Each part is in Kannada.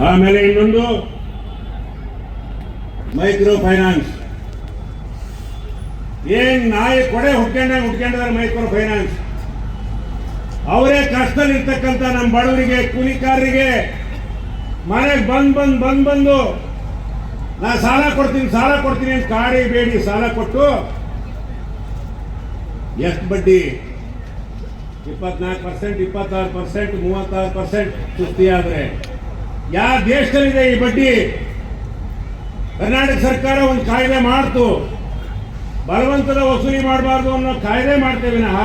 ಆಮೇಲೆ ಇನ್ನೊಂದು ಮೈಕ್ರೋ ಫೈನಾನ್ಸ್. ಏನ್ ನಾಯಿ ಕೊಡೆ ಹುಟ್ಕೊಂಡಿದ್ದಾರೆ ಮೈಕ್ರೋ ಫೈನಾನ್ಸ್. ಅವರೇ ಕಷ್ಟದಲ್ಲಿ ಇರ್ತಕ್ಕಂಥ ನಮ್ಮ ಬಡವರಿಗೆ, ಕೂಲಿಕಾರರಿಗೆ ಮನೆಗೆ ಬಂದು ನಾ ಸಾಲ ಕೊಡ್ತೀನಿ ಅಂತ ಕಾಡಿ ಬೇಡಿ ಸಾಲ ಕೊಟ್ಟು ಎಷ್ಟು ಬಡ್ಡಿ? 24%, 26%, 36% ಸುಸ್ತಿಯಾದ್ರೆ ಯಾವ ದೇಶದಲ್ಲಿದೆ ಈ ಬಡ್ಡಿ? ಕರ್ನಾಟಕ ಸರ್ಕಾರ ಒಂದು ಕಾಯ್ದೆ ಮಾಡ್ತು, ಬಲವಂತದ ವಸೂಲಿ ಮಾಡಬಾರ್ದು ಅನ್ನೋ ಕಾಯ್ದೆ ಮಾಡ್ತೇವೆ ವಿನಃ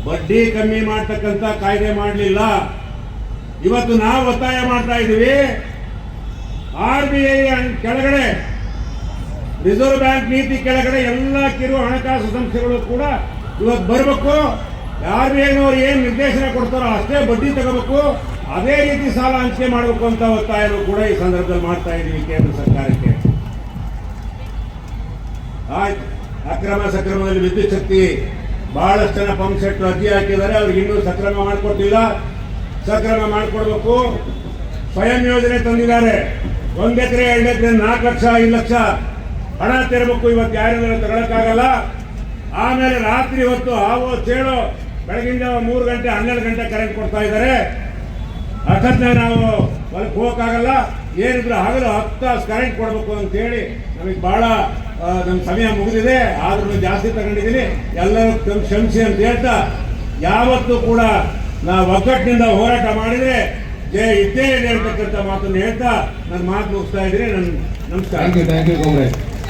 ಬಡ್ಡಿ ಕಮ್ಮಿ ಮಾಡ್ತಕ್ಕಂಥ ಕಾಯ್ದೆ ಮಾಡಲಿಲ್ಲ. ಇವತ್ತು ನಾವು ಒತ್ತಾಯ ಮಾಡ್ತಾ ಇದ್ದೀವಿ, RBI ಕೆಳಗಡೆ, ರಿಸರ್ವ್ ಬ್ಯಾಂಕ್ ನೀತಿ ಕೆಳಗಡೆ ಎಲ್ಲ ಕಿರು ಹಣಕಾಸು ಸಂಸ್ಥೆಗಳು ಕೂಡ ಇವತ್ತು ಬರಬೇಕು. RBIನವರು ಏನು ನಿರ್ದೇಶನ ಕೊಡ್ತಾರೋ ಅಷ್ಟೇ ಬಡ್ಡಿ ತಗೋಬೇಕು, ಅದೇ ರೀತಿ ಸಾಲ ಹಂಚಿಕೆ ಮಾಡಬೇಕು ಅಂತ ಒತ್ತಾಯನೂ ಕೂಡ ಈ ಸಂದರ್ಭದಲ್ಲಿ ಮಾಡ್ತಾ ಇದ್ದೀವಿ ಕೇಂದ್ರ ಸರ್ಕಾರಕ್ಕೆ. ಆಯ್ತು, ಅಕ್ರಮ ಸಕ್ರಮದಲ್ಲಿ ವಿದ್ಯುತ್ ಶಕ್ತಿ ಬಹಳಷ್ಟು ಜನ ಪಂಪ್ ಸೆಟ್ ಅರ್ಜಿ ಹಾಕಿದ್ದಾರೆ, ಅವ್ರಿಗೆ ಇನ್ನೂ ಸಕ್ರಮ ಮಾಡಿಕೊಟ್ಟಿಲ್ಲ, ಸಕ್ರಮ ಮಾಡಿಕೊಡ್ಬೇಕು. ಸ್ವಯಂ ಯೋಜನೆ ತಂದಿದ್ದಾರೆ, 1 ಎಕರೆ 2 ಎಕರೆ 4 ಲಕ್ಷ 5 ಲಕ್ಷ ಹಣ ತೆರಬೇಕು. ಇವತ್ತು ಯಾರಿಂದ ತಗೊಳಕ್ಕಾಗಲ್ಲ. ಆಮೇಲೆ ರಾತ್ರಿ ಹೊತ್ತು ಹಾವು ಚೇಳು ಬೆಳಗಿನ 3 ಗಂಟೆ 12 ಗಂಟೆ ಕರೆಂಟ್ ಕೊಡ್ತಾ ಇದ್ದಾರೆ. ಅಷ್ಟೊತ್ತಿನ ನಾವು ಹೊಲಕ್ಕೆ ಹೋಗೋಕ್ಕಾಗಲ್ಲ. ಏನಿದ್ರು ಹಗಲು 10 ತಾಸು ಕರೆಂಟ್ ಕೊಡಬೇಕು ಅಂತೇಳಿ ನಮಗೆ ಭಾಳ ನಮ್ಮ ಸಮಯ ಮುಗಿದಿದೆ, ಆದ್ರೂ ಜಾಸ್ತಿ ತಗೊಂಡಿದ್ದೀನಿ, ಎಲ್ಲರೂ ಕ್ಷಮಿಸಿ ಅಂತ ಹೇಳ್ತಾ, ಯಾವತ್ತೂ ಕೂಡ ನಾವು ಒಗ್ಗಟ್ಟಿನಿಂದ ಹೋರಾಟ ಮಾಡಿದರೆ ಜಯ ಇದ್ದೇ ಇದೆ ಅಂತಕ್ಕಂಥ ಮಾತನ್ನು ಹೇಳ್ತಾ ನನ್ನ ಮಾತು ಮುಗಿಸ್ತಾ ಇದ್ದೀನಿ. ನಮಸ್ಕಾರ. Thank you Congress.